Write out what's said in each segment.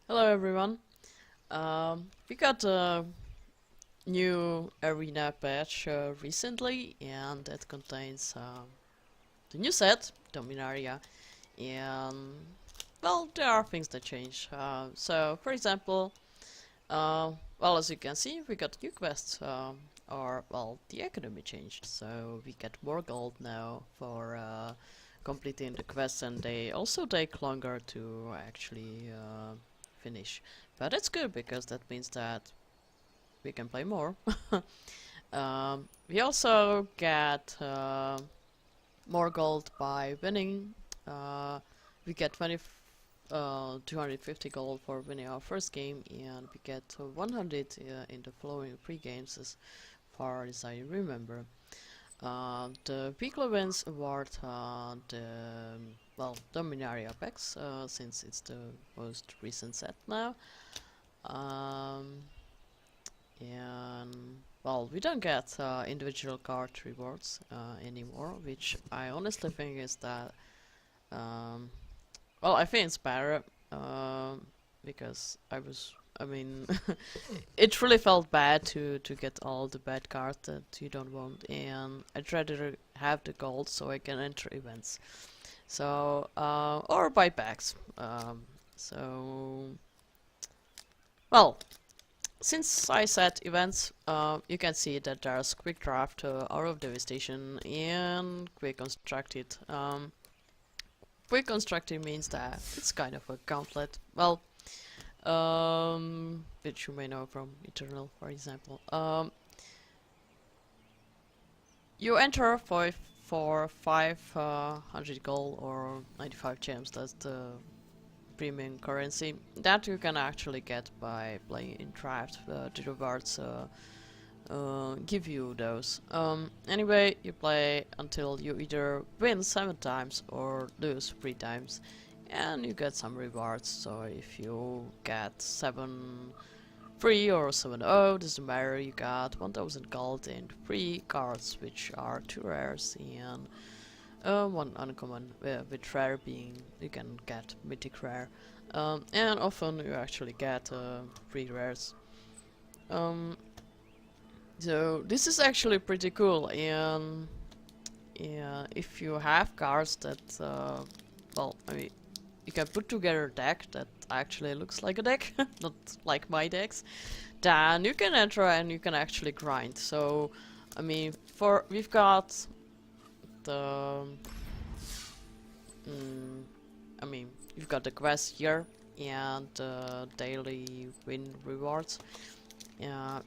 Hello everyone. We got a new arena patch recently, and that contains the new set, Dominaria, and well, there are things that change. So, for example, well, as you can see, we got new quests, or well, the economy changed, so we get more gold now for completing the quests, and they also take longer to actually finish. But it's good because that means that we can play more. We also get more gold by winning. Uh, we get 250 gold for winning our first game, and we get 100 in the following three games, as far as I remember. The Piccolo wins award the Dominaria Apex, since it's the most recent set now. Um, and well, we don't get individual card rewards anymore, which I honestly think is that um, well, I think it's better because I mean, it really felt bad to get all the bad cards that you don't want, and I'd rather have the gold so I can enter events. So or buy packs. So well, since I said events, you can see that there's quick draft, hour of devastation, and quick constructed. Quick constructed means that it's kind of a gauntlet. Well, which you may know from Eternal, for example. You enter for 500 gold or 95 gems. That's the premium currency that you can actually get by playing in draft. The rewards give you those. Anyway, you play until you either win 7 times or lose 3 times, and you get some rewards. So if you get 7-3 or 7-0, doesn't matter, you got 1000 gold and 3 cards, which are 2 rares and 1 uncommon, with rare being you can get mythic rare. And often you actually get 3 rares. Um, so this is actually pretty cool, and yeah, if you have cards that, well, I mean, you can put together a deck that actually looks like a deck, not like my decks, then you can enter and you can actually grind. So, I mean, we've got the, mm, I mean, you've got the quest here and the daily win rewards,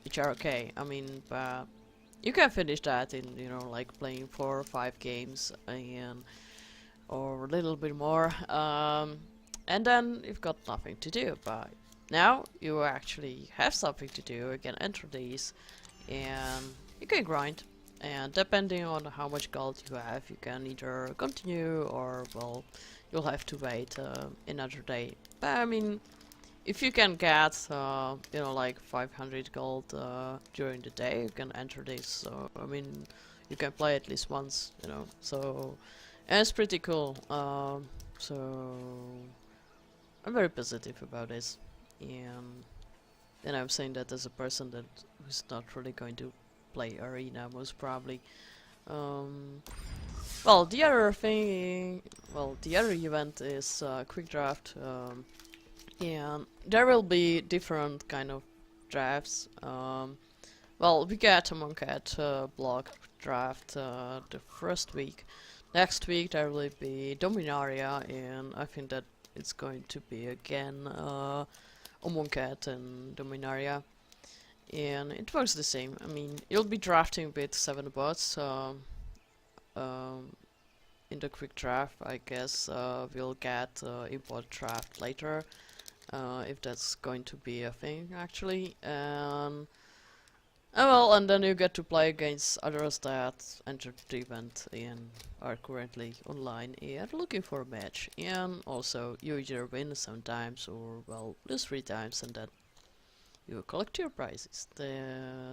which are okay. I mean, but you can finish that in, like playing 4 or 5 games and or a little bit more. And then you've got nothing to do. But now you actually have something to do. You can enter these and you can grind. And depending on how much gold you have, you can either continue or, well, you'll have to wait another day. But I mean, if you can get, like 500 gold during the day, you can enter this. So, I mean, you can play at least once, So, and it's pretty cool. So, I'm very positive about this. And I'm saying that as a person that who's not really going to play Arena, most probably. Um, well, the other thing, the other event is Quick Draft. And there will be different kind of drafts. Well, we get a Monket block draft the first week. Next week there will be Dominaria, and I think that it's going to be again a Monket and Dominaria. And it works the same. I mean, you'll be drafting with 7 bots. Um, in the quick draft, I guess we'll get import draft later. If that's going to be a thing, actually. And then you get to play against others that entered the event and are currently online and looking for a match. And also, you either win sometimes or, well, lose 3 times, and then you collect your prizes.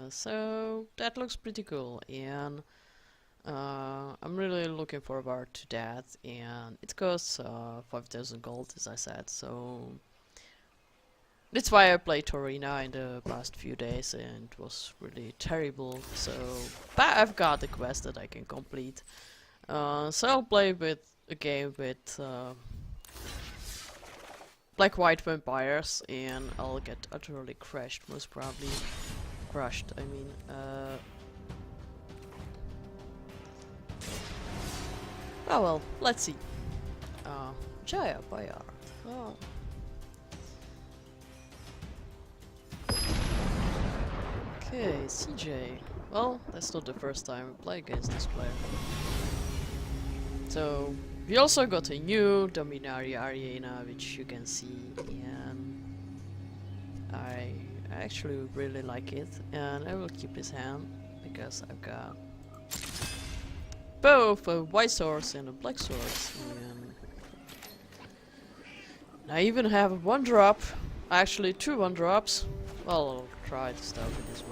So, that looks pretty cool, and I'm really looking forward to that. And it costs 5000 gold, as I said, so That's why I played Torina in the past few days and it was really terrible. So, but I've got the quest that I can complete. So I'll play with a game with Black White Vampires and I'll get utterly crushed, most probably. Crushed, I mean. Oh well, let's see. Jaya Bayard. Oh. Okay, CJ. Well, that's not the first time I play against this player. So, we also got a new Dominaria Arena, which you can see, and I actually really like it, and I will keep his hand, because I've got both a white swords and a black swords, and I even have a 1-drop, actually 2 1-drops. Well, I'll try to start with this one.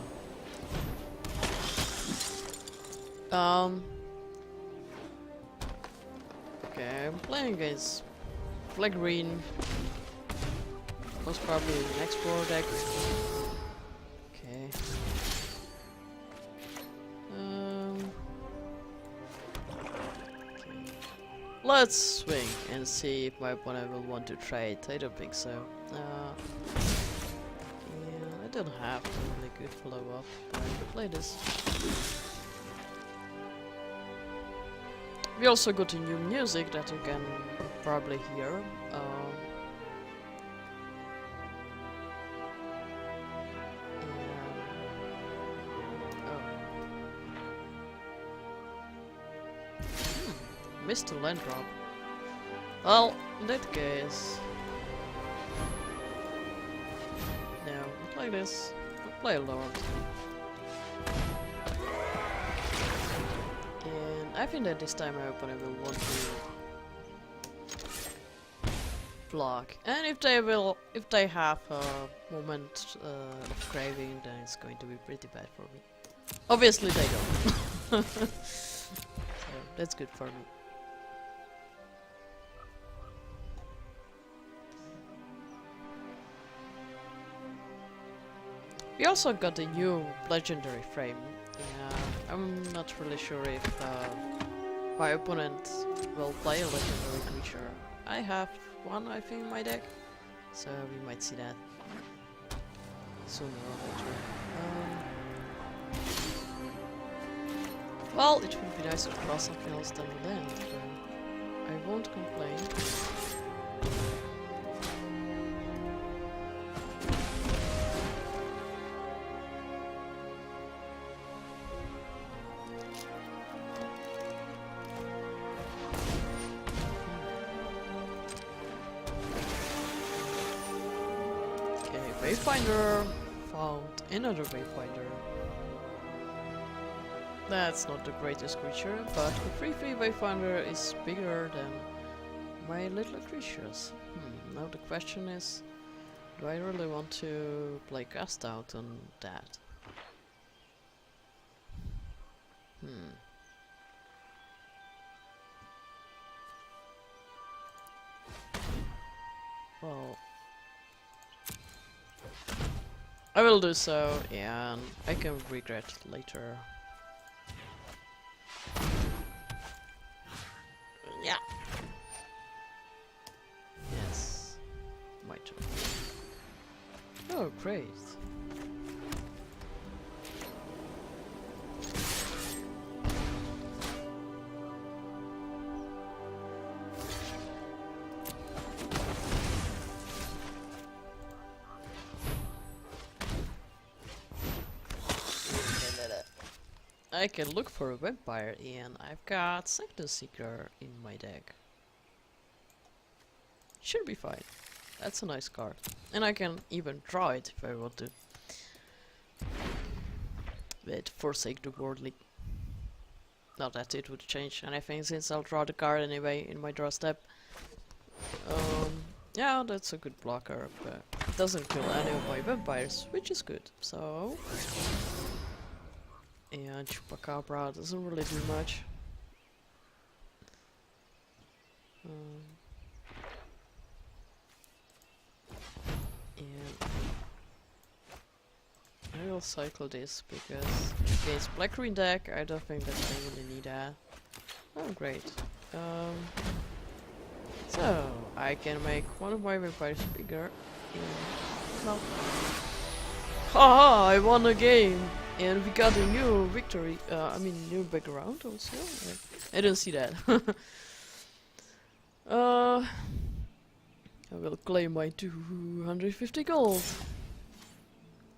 Okay, I'm playing against black green. Most probably an Explorer deck. Okay. Okay. Let's swing and see if my opponent will want to trade. I don't think so. Yeah, I don't have a really good follow up, but I can play this. We also got a new music that you can probably hear. Missed a land drop. Well, in that case... No, not like this. I'll play a Lord. And I think that this time my opponent will want to block. And if they have a moment of craving, then it's going to be pretty bad for me. Obviously they don't. So that's good for me. We also got a new legendary frame. I'm not really sure if my opponent will play a legendary creature. I have one, I think, in my deck, so we might see that sooner or later. Well, it would be nice to draw something else than land, but I won't complain. Wayfinder found another Wayfinder. That's not the greatest creature, but a 3/3 Wayfinder is bigger than my little creatures. Now the question is, do I really want to play cast out on that? Well, I will do so, and I can regret it later. Yeah. Yes. My turn. Oh, great. I can look for a vampire, and I've got Sanctum Seeker in my deck. Should be fine. That's a nice card. And I can even draw it if I want to. But forsake the worldly. Not that it would change anything, since I'll draw the card anyway in my draw step. Yeah, that's a good blocker, but it doesn't kill any of my vampires, which is good. So... And Chupacabra doesn't really do much. And will cycle this because against black green deck I don't think that they really need that. Oh great. So I can make one of my vampires bigger. Well, haha! I won a game, and we got a new victory. I mean, new background also. I didn't see that. I will claim my 250 gold,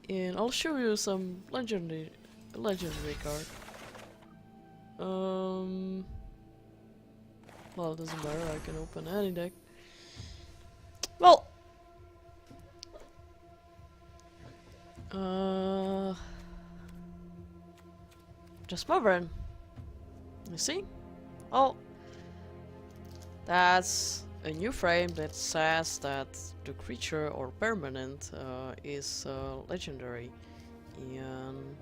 and I'll show you some legendary card. Well, it doesn't matter. I can open any deck. Well. Just Movern. You see? Oh, that's a new frame that says that the creature or permanent is legendary. In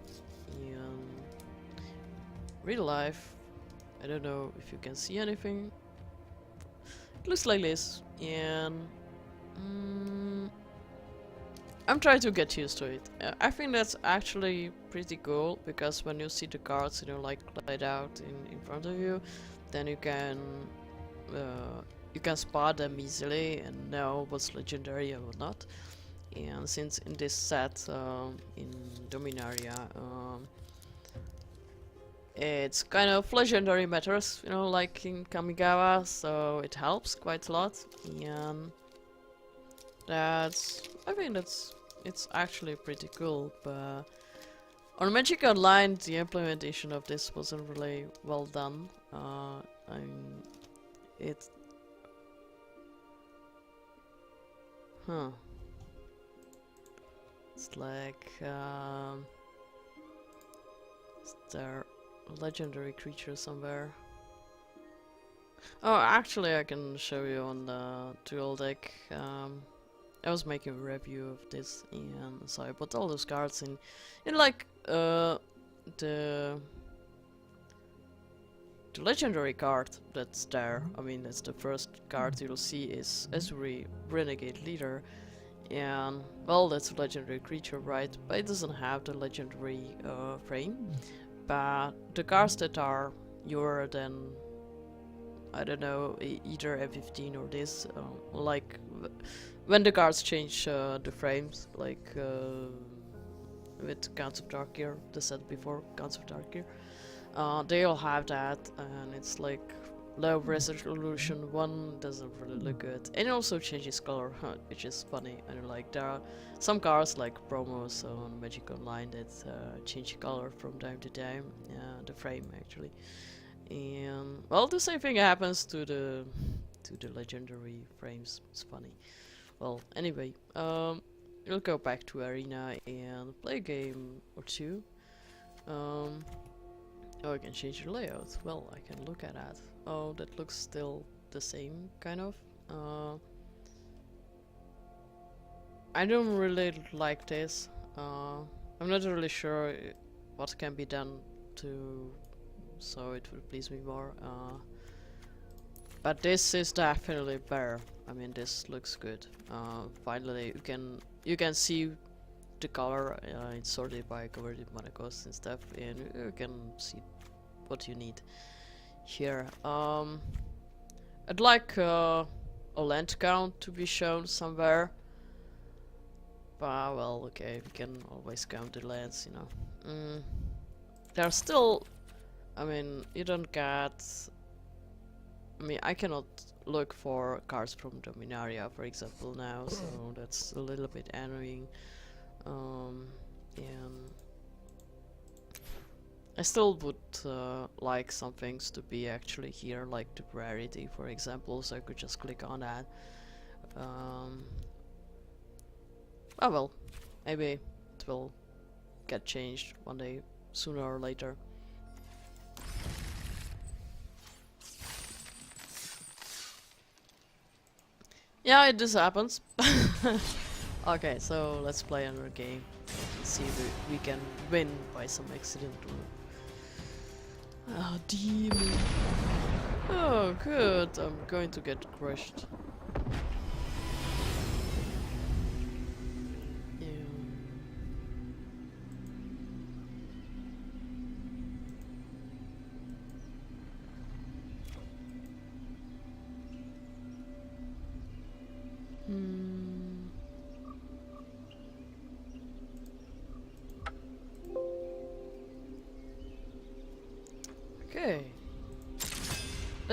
real life, I don't know if you can see anything. It looks like this, and I'm trying to get used to it. I think that's actually pretty cool because when you see the cards, you know, like laid out in front of you, then you can spot them easily and know what's legendary and what not. And since in this set in Dominaria, it's kind of legendary matters, you know, like in Kamigawa, so it helps quite a lot. And I think it's actually pretty cool, but on Magic Online the implementation of this wasn't really well done. It's like is there a legendary creature somewhere? Oh, actually I can show you on the dual deck. I was making a review of this, and so I put all those cards in like the legendary card that's there. I mean, that's the first card you'll see is Azuri, Renegade Leader, and well, that's a legendary creature, right? But it doesn't have the legendary frame. But the cards that are newer than, I don't know, either M15 or this, like when the cards change the frames, like with Counts of Darkir, the set before Counts of Darkir, they all have that, and it's like low resolution. One doesn't really look good, and it also changes color, which is funny. And like there are some cards like promos on Magic Online that change color from time to time, the frame actually. And well, the same thing happens to the legendary frames. It's funny. Well, anyway, we'll go back to Arena and play a game or two. Oh, I can change the layout. Well, I can look at that. Oh, that looks still the same, kind of. I don't really like this. I'm not really sure what can be done to so it would please me more. But this is definitely better. I mean, this looks good. Finally, you can see the color. It's sorted by converted mana cost and stuff, and you can see what you need here. I'd like a land count to be shown somewhere. But well, okay, we can always count the lands, you know. There's still, I mean, you don't get. I mean, I cannot look for cards from Dominaria, for example, now, so that's a little bit annoying. And I still would like some things to be actually here, like the rarity, for example, so I could just click on that. Oh well, maybe it will get changed one day, sooner or later. Yeah, it just happens. Okay, so let's play another game and see if we can win by some accident. Oh, demon. Oh, good. I'm going to get crushed. Yeah.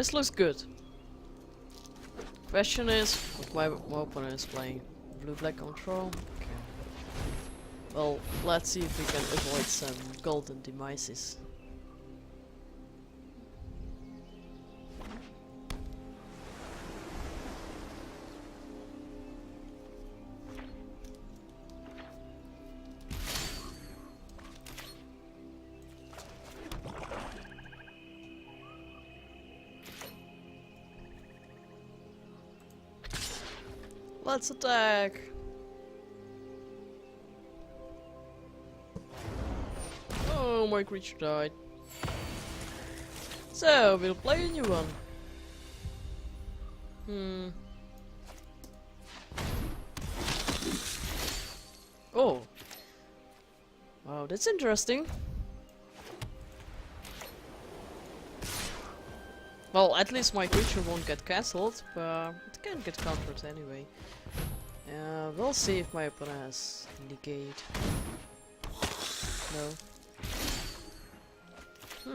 This looks good. Question is, what my opponent is playing. Blue-black control? Okay. Well, let's see if we can avoid some golden demises. Let's attack! Oh, my creature died. So, we'll play a new one. Oh. Wow, that's interesting. Well, at least my creature won't get cancelled, but it can get countered anyway. We'll see if my opponent has negate. No. I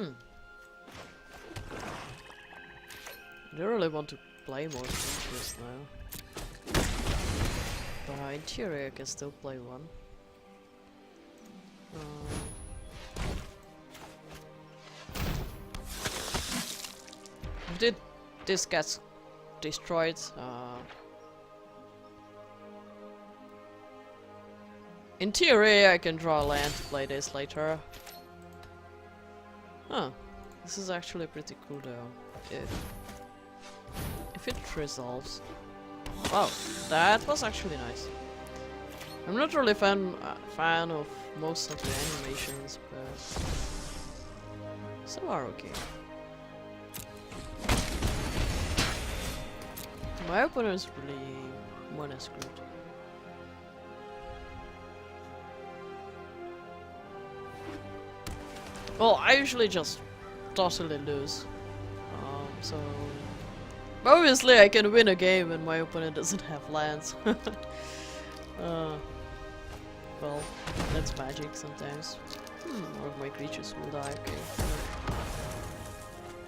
don't really want to play more creatures now. But in theory I can still play one. Did this gets destroyed? In theory, I can draw land to play this later. Huh. This is actually pretty cool though. If it resolves. Wow, that was actually nice. I'm not really fan of most of the animations, but some are okay. My opponent is really mana screwed. Well, I usually just totally lose. So obviously I can win a game when my opponent doesn't have lands. Well, that's magic sometimes. Or my creatures will die. Okay.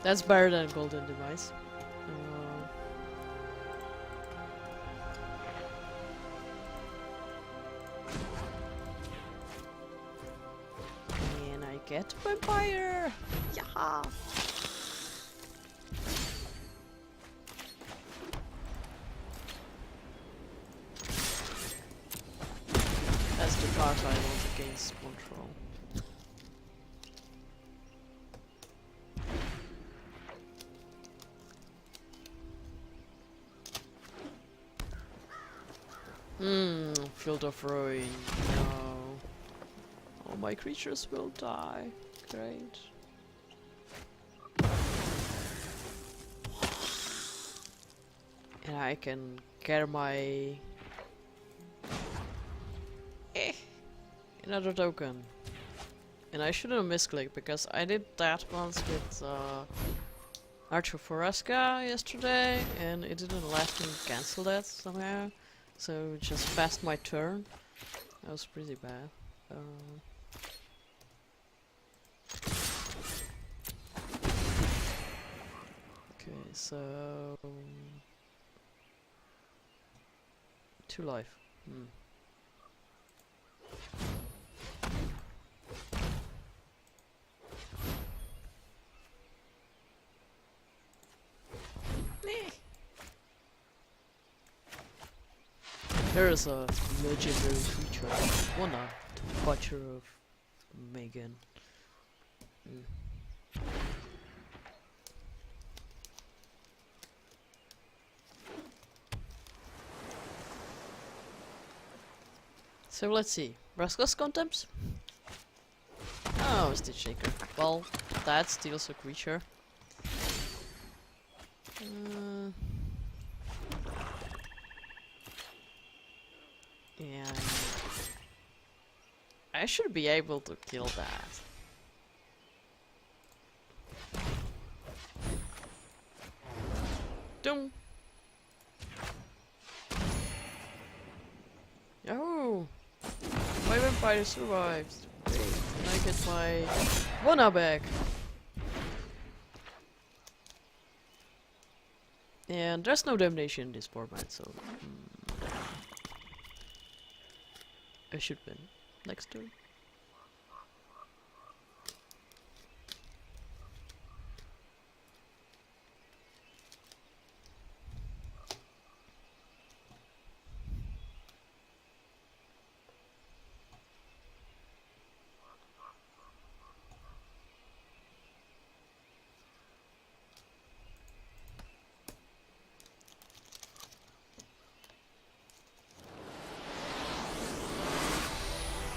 That's better than Golden Demise. And I get Vampire! Yeah! That's the card I want against control. Field of Ruin. No. All my creatures will die. Great. And I can get my... another token. And I shouldn't have misclicked because I did that once with Archer Foresca yesterday and it didn't let me cancel that somehow. So it just passed my turn. That was pretty bad. Okay, so 2 life. There is a legendary creature, Wanna, the Butcher of Megan. So let's see. Rascal's Contempt? Oh, Stitch Shaker. Well, that steals a creature. And I should be able to kill that. Doom. Oh, my vampire survives. Great. And I get my Wanna back. And there's no damnation in this format, so I should win next turn.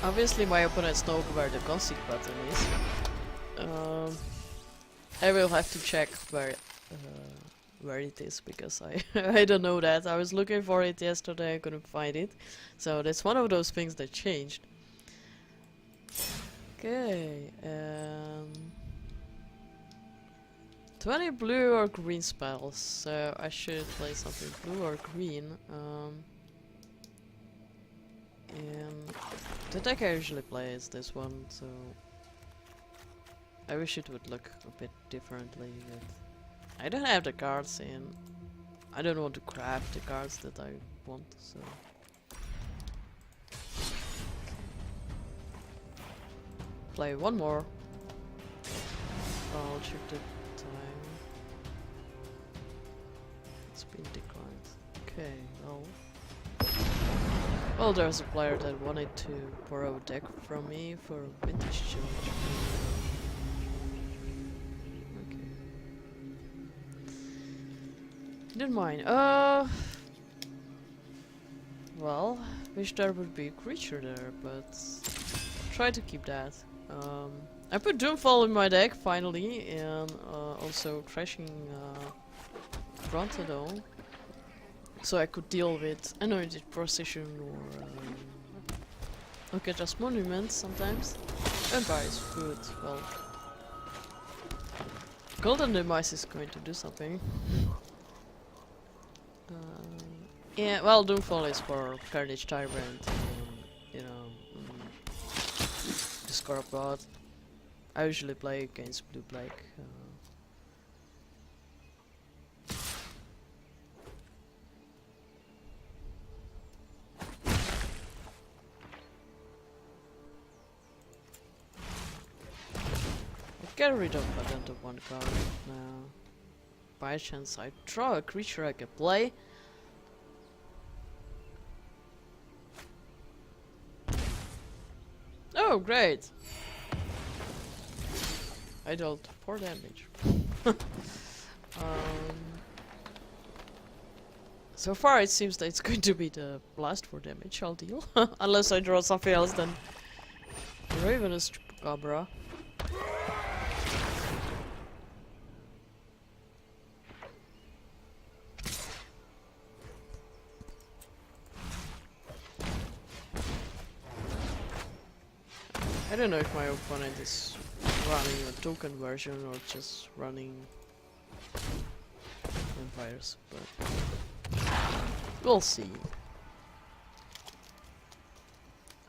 Obviously my opponents know where the concede button is. I will have to check where it is, because I I don't know that. I was looking for it yesterday, I couldn't find it. So that's one of those things that changed. Okay, 20 blue or green spells, so I should play something blue or green. And the deck I usually play is this one, so I wish it would look a bit differently, but I don't have the cards and I don't want to craft the cards that I want, so... Play one more. I'll check the time. It's been declined. Okay, well... Well, there's a player that wanted to borrow a deck from me for Vintage Challenge. Okay. Didn't mind. Well, wish there would be a creature there, but try to keep that. I put Doomfall in my deck finally, and also Crashing Brontodon. So I could deal with Anointed Procession or okay, just Monument sometimes. Vampire is good, well. Golden Demise is going to do something. Yeah, well, Doomfall is for Carnage Tyrant and, you know, the Scarab God. I usually play against blue-black. Get rid of that to one card now. By chance I draw a creature I can play. Oh, great! I dealt 4 damage. So far it seems that it's going to be the last 4 damage I'll deal. Unless I draw something else, then Ravenous Chupacabra. I don't know if my opponent is running a token version or just running vampires, but we'll see.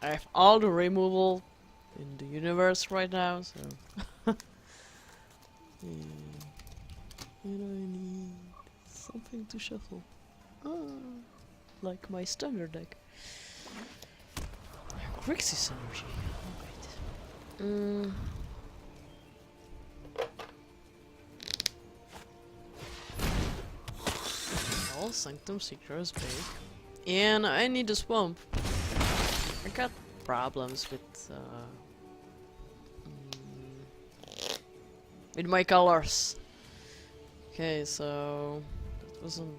I have all the removal in the universe right now, so and I need something to shuffle. Like my standard deck. Grixis Energy. Well, Sanctum Seeker is big. And I need a swamp. I got problems with my colors. Okay, so that wasn't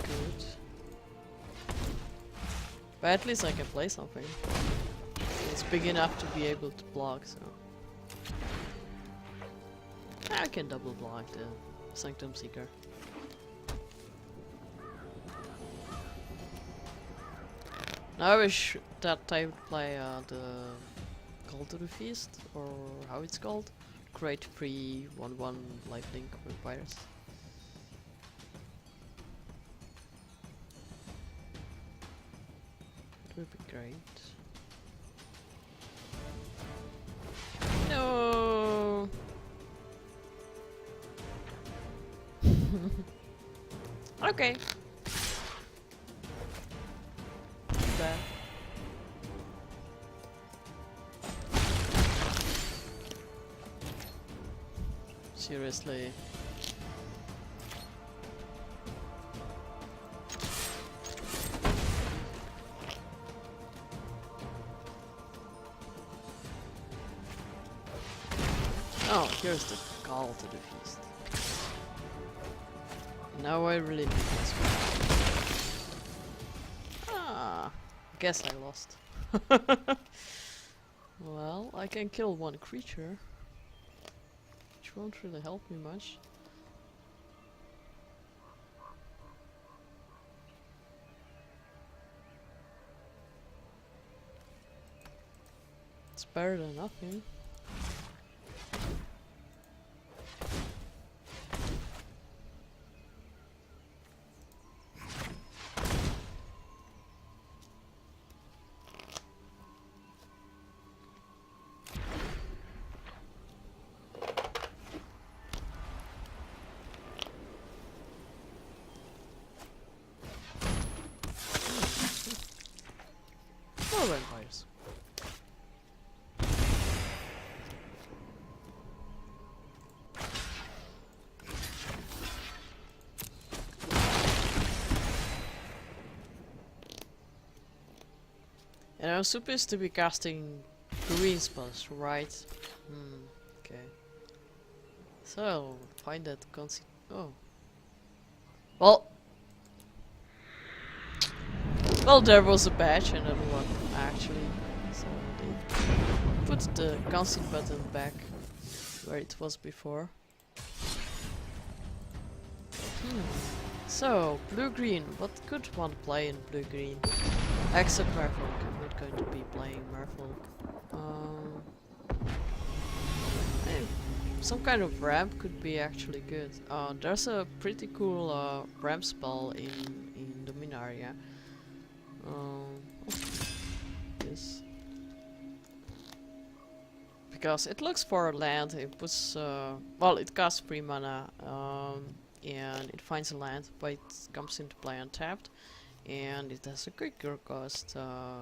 good. But at least I can play something. It's big enough to be able to block, so I can double block the Sanctum Seeker. Now I wish that I would play the Call to the Feast, or how it's called. Create 3 1/1 lifelink vampires. It would be great. No. Okay. Too bad. Seriously. Oh, here's the call to the feast. Now I really need this one. Ah, guess I lost. Well, I can kill one creature, which won't really help me much. It's better than nothing. More vampires. And I'm supposed to be casting green spells, right? Okay. So, find that oh. Well, there was a patch and another one, actually. So they put the consent button back where it was before. So, blue-green. What could one play in blue-green? Except Merfolk. I'm not going to be playing Merfolk. Hey, some kind of ramp could be actually good. There's a pretty cool ramp spell in Dominaria. This. Because it looks for land, it puts well, it costs 3 mana, and it finds a land, but it comes into play untapped, and it has a quicker cost,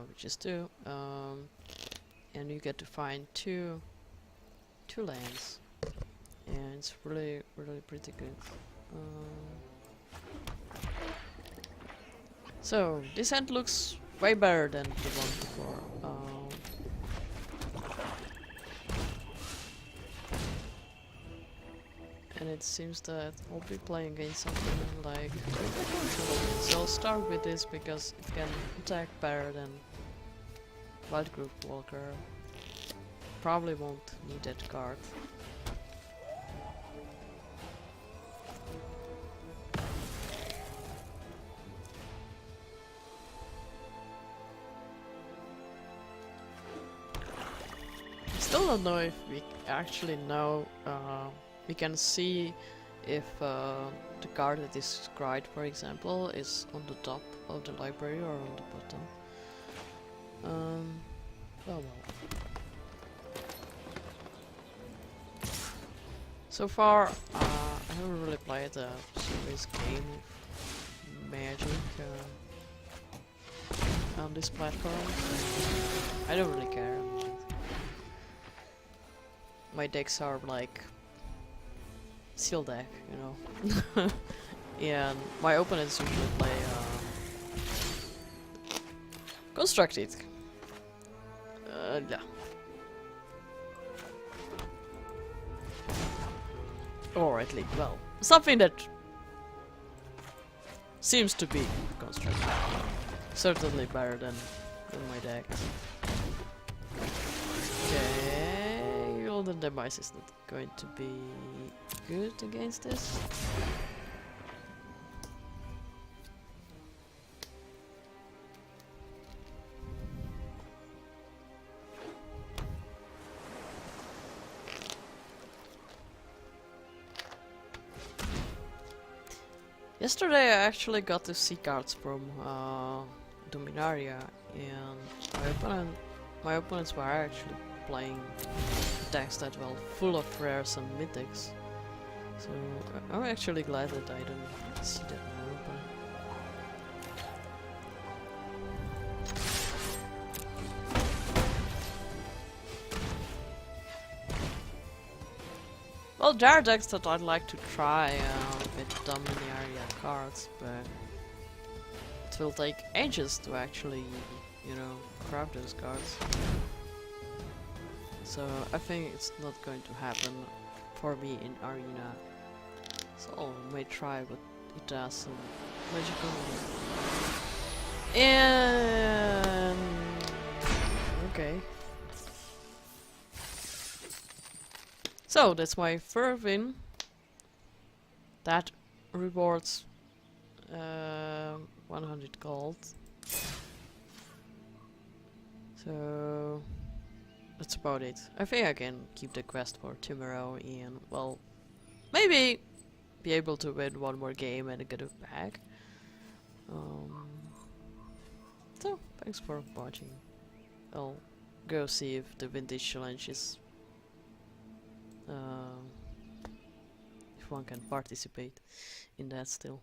which is 2, and you get to find two lands, and it's really pretty good. So this hand looks way better than the one before. And it seems that I'll be playing against something like... So I'll start with this because it can attack better than Blood Group Walker. Probably won't need that card. I still don't know if we actually know we can see if the card that is scribed, for example, is on the top of the library or on the bottom. Oh well. So far, I haven't really played a serious game of Magic on this platform. I don't really care. My decks are like Seal deck, you know. And my opponents usually play Constructed. Yeah. Or at least, well, something that seems to be constructed. Certainly better than my deck. Okay, Golden Demise is not going to be good against this. Yesterday I actually got to see cards from Dominaria, and my opponents were actually playing decks that were full of rares and mythics. So I'm actually glad that I don't see that now, Well, there are decks that I'd like to try with Dominaria cards, but it will take ages to actually, you know, craft those cards. So I think it's not going to happen for me in Arena. So I may try, but it does some magical. And okay. So that's my third win. That rewards 100 gold. So that's about it. I think I can keep the quest for tomorrow and, well, maybe be able to win one more game and get it back. So thanks for watching. I'll go see if the vintage challenge is if one can participate in that still.